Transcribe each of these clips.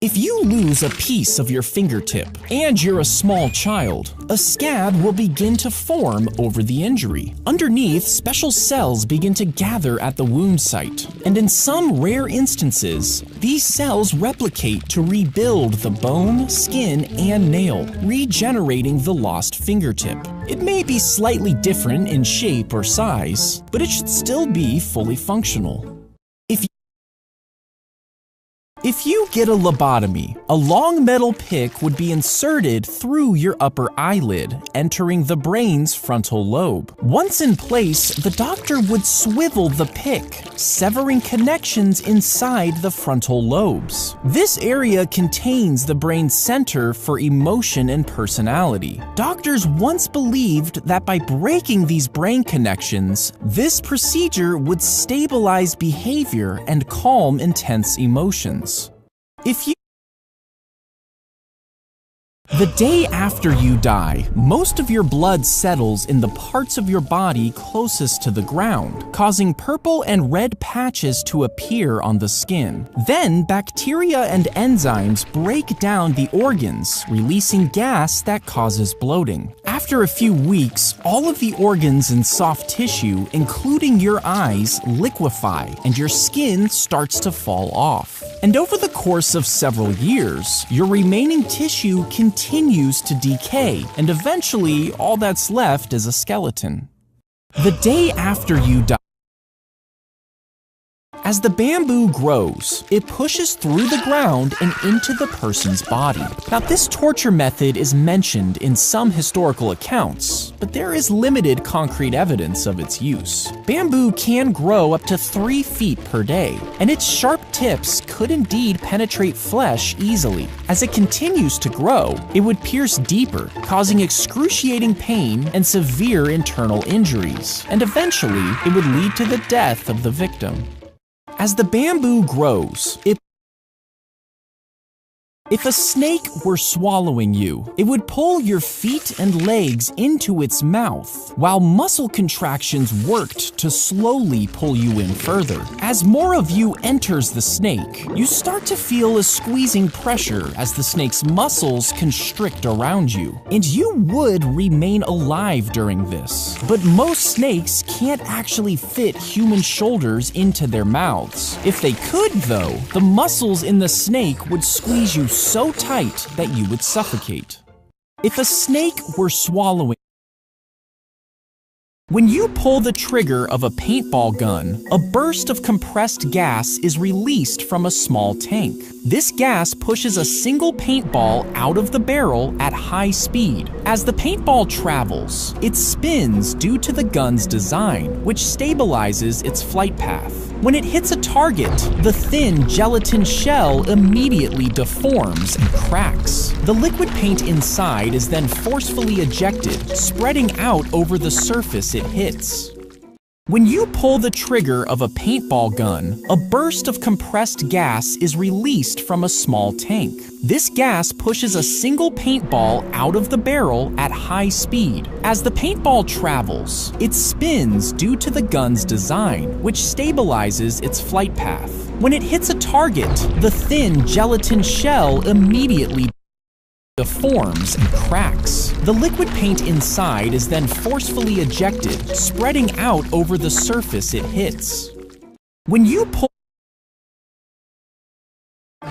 If you lose a piece of your fingertip and you're a small child, a scab will begin to form over the injury. Underneath, special cells begin to gather at the wound site, and in some rare instances, these cells replicate to rebuild the bone, skin, and nail, regenerating the lost fingertip. It may be slightly different in shape or size, but it should still be fully functional. If you get a lobotomy, a long metal pick would be inserted through your upper eyelid, entering the brain's frontal lobe. Once in place, the doctor would swivel the pick, severing connections inside the frontal lobes. This area contains the brain's center for emotion and personality. Doctors once believed that by breaking these brain connections, this procedure would stabilize behavior and calm intense emotions. The day after you die, most of your blood settles in the parts of your body closest to the ground, causing purple and red patches to appear on the skin. Then, bacteria and enzymes break down the organs, releasing gas that causes bloating. After a few weeks, all of the organs and soft tissue, including your eyes, liquefy, and your skin starts to fall off. And over the course of several years, your remaining tissue continues to decay, and eventually all that's left is a skeleton. The day after you die, as the bamboo grows, it pushes through the ground and into the person's body. Now, this torture method is mentioned in some historical accounts, but there is limited concrete evidence of its use. Bamboo can grow up to 3 feet per day, and its sharp tips could indeed penetrate flesh easily. As it continues to grow, it would pierce deeper, causing excruciating pain and severe internal injuries, and eventually it would lead to the death of the victim. As the bamboo grows, if a snake were swallowing you, it would pull your feet and legs into its mouth, while muscle contractions worked to slowly pull you in further. As more of you enters the snake, you start to feel a squeezing pressure as the snake's muscles constrict around you, and you would remain alive during this. But most snakes can't actually fit human shoulders into their mouths. If they could, though, the muscles in the snake would squeeze you so tight that you would suffocate. If a snake were swallowing, when you pull the trigger of a paintball gun, a burst of compressed gas is released from a small tank. This gas pushes a single paintball out of the barrel at high speed. As the paintball travels, it spins due to the gun's design, which stabilizes its flight path. When it hits a target, the thin gelatin shell immediately deforms and cracks. The liquid paint inside is then forcefully ejected, spreading out over the surface it hits. When you pull the trigger of a paintball gun, a burst of compressed gas is released from a small tank. This gas pushes a single paintball out of the barrel at high speed. As the paintball travels, it spins due to the gun's design, which stabilizes its flight path. When it hits a target, the thin gelatin shell immediately deforms and cracks. The liquid paint inside is then forcefully ejected, spreading out over the surface it hits. When you pull,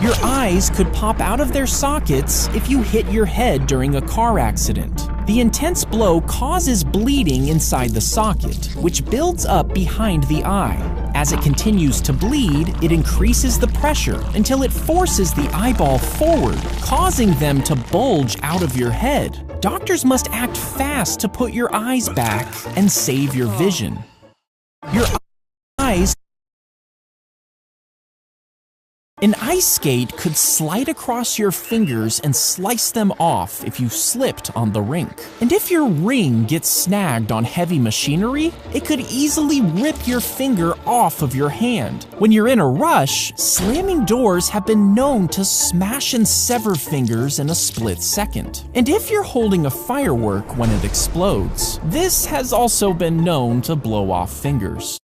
your eyes could pop out of their sockets if you hit your head during a car accident. The intense blow causes bleeding inside the socket, which builds up behind the eye. As it continues to bleed, it increases the pressure until it forces the eyeball forward, causing them to bulge out of your head. Doctors must act fast to put your eyes back and save your vision. Your eyes. An ice skate could slide across your fingers and slice them off if you slipped on the rink. And if your ring gets snagged on heavy machinery, it could easily rip your finger off of your hand. When you're in a rush, slamming doors have been known to smash and sever fingers in a split second. And if you're holding a firework when it explodes, this has also been known to blow off fingers.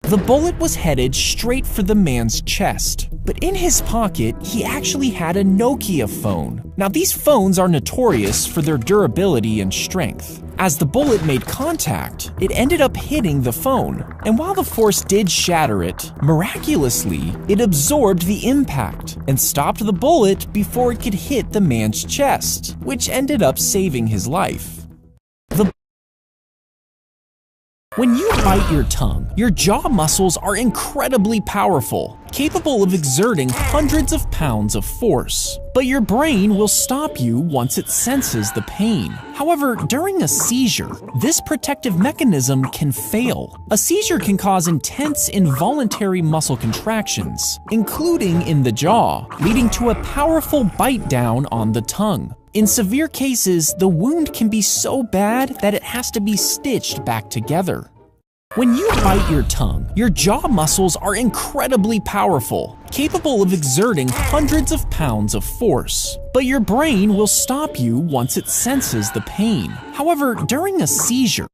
The bullet was headed straight for the man's chest, but in his pocket, he actually had a Nokia phone. Now, these phones are notorious for their durability and strength. As the bullet made contact, it ended up hitting the phone, and while the force did shatter it, miraculously, it absorbed the impact and stopped the bullet before it could hit the man's chest, which ended up saving his life. When you bite your tongue, your jaw muscles are incredibly powerful, capable of exerting hundreds of pounds of force. But your brain will stop you once it senses the pain. However, during a seizure, this protective mechanism can fail. A seizure can cause intense involuntary muscle contractions, including in the jaw, leading to a powerful bite down on the tongue. In severe cases, the wound can be so bad that it has to be stitched back together. When you bite your tongue, your jaw muscles are incredibly powerful, capable of exerting hundreds of pounds of force. But your brain will stop you once it senses the pain. However, during a seizure,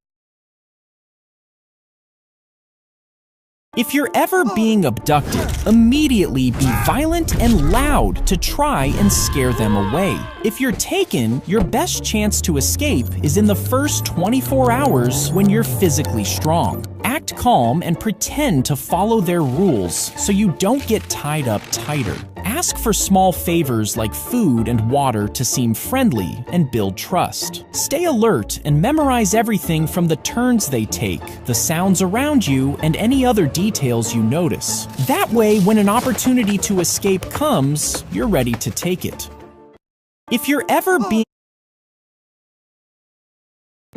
if you're ever being abducted, immediately be violent and loud to try and scare them away. If you're taken, your best chance to escape is in the first 24 hours when you're physically strong. Act calm and pretend to follow their rules so you don't get tied up tighter. Ask for small favors like food and water to seem friendly and build trust. Stay alert and memorize everything from the turns they take, the sounds around you, and any other details you notice. That way, when an opportunity to escape comes, you're ready to take it.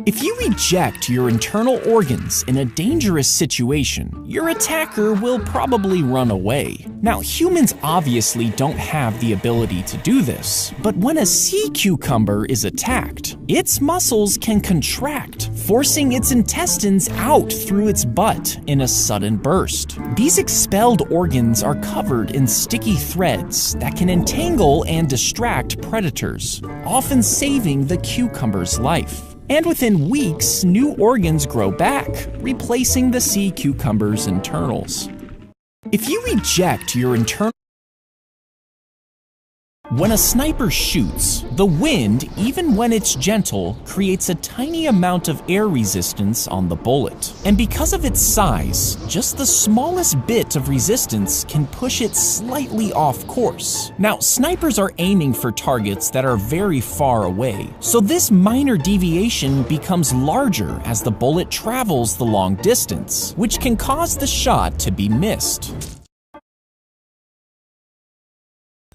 If you eject your internal organs in a dangerous situation, your attacker will probably run away. Now, humans obviously don't have the ability to do this, but when a sea cucumber is attacked, its muscles can contract, forcing its intestines out through its butt in a sudden burst. These expelled organs are covered in sticky threads that can entangle and distract predators, often saving the cucumber's life. And within weeks, new organs grow back, replacing the sea cucumber's internals. If you eject your internal... When a sniper shoots, the wind, even when it's gentle, creates a tiny amount of air resistance on the bullet. And because of its size, just the smallest bit of resistance can push it slightly off course. Now, snipers are aiming for targets that are very far away, so this minor deviation becomes larger as the bullet travels the long distance, which can cause the shot to be missed.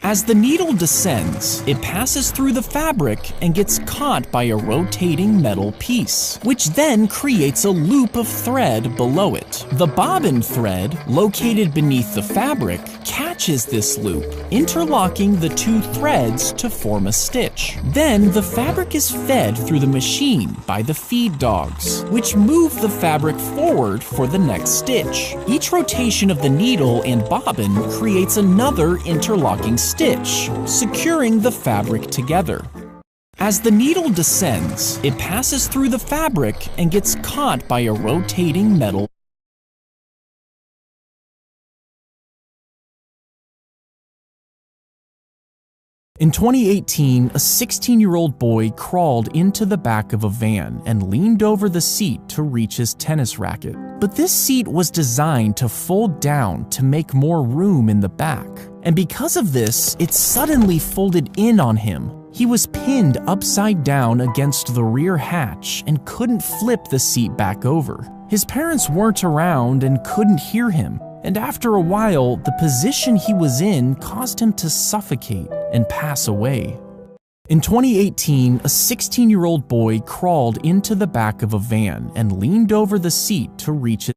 As the needle descends, it passes through the fabric and gets caught by a rotating metal piece, which then creates a loop of thread below it. The bobbin thread, located beneath the fabric, catches this loop, interlocking the two threads to form a stitch. Then the fabric is fed through the machine by the feed dogs, which move the fabric forward for the next stitch. Each rotation of the needle and bobbin creates another interlocking stitch, securing the fabric together. As the needle descends, it passes through the fabric and gets caught by a rotating metal. In 2018, a 16-year-old boy crawled into the back of a van and leaned over the seat to reach his tennis racket. But this seat was designed to fold down to make more room in the back. And because of this, it suddenly folded in on him. He was pinned upside down against the rear hatch and couldn't flip the seat back over. His parents weren't around and couldn't hear him. And after a while, the position he was in caused him to suffocate and pass away. In 2018, a 16-year-old boy crawled into the back of a van and leaned over the seat to reach it.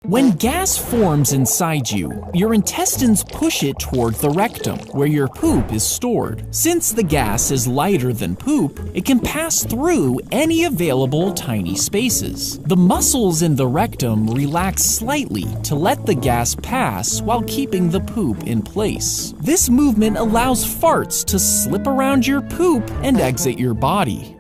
When gas forms inside you, your intestines push it toward the rectum, where your poop is stored. Since the gas is lighter than poop, it can pass through any available tiny spaces. The muscles in the rectum relax slightly to let the gas pass while keeping the poop in place. This movement allows farts to slip around your poop and exit your body.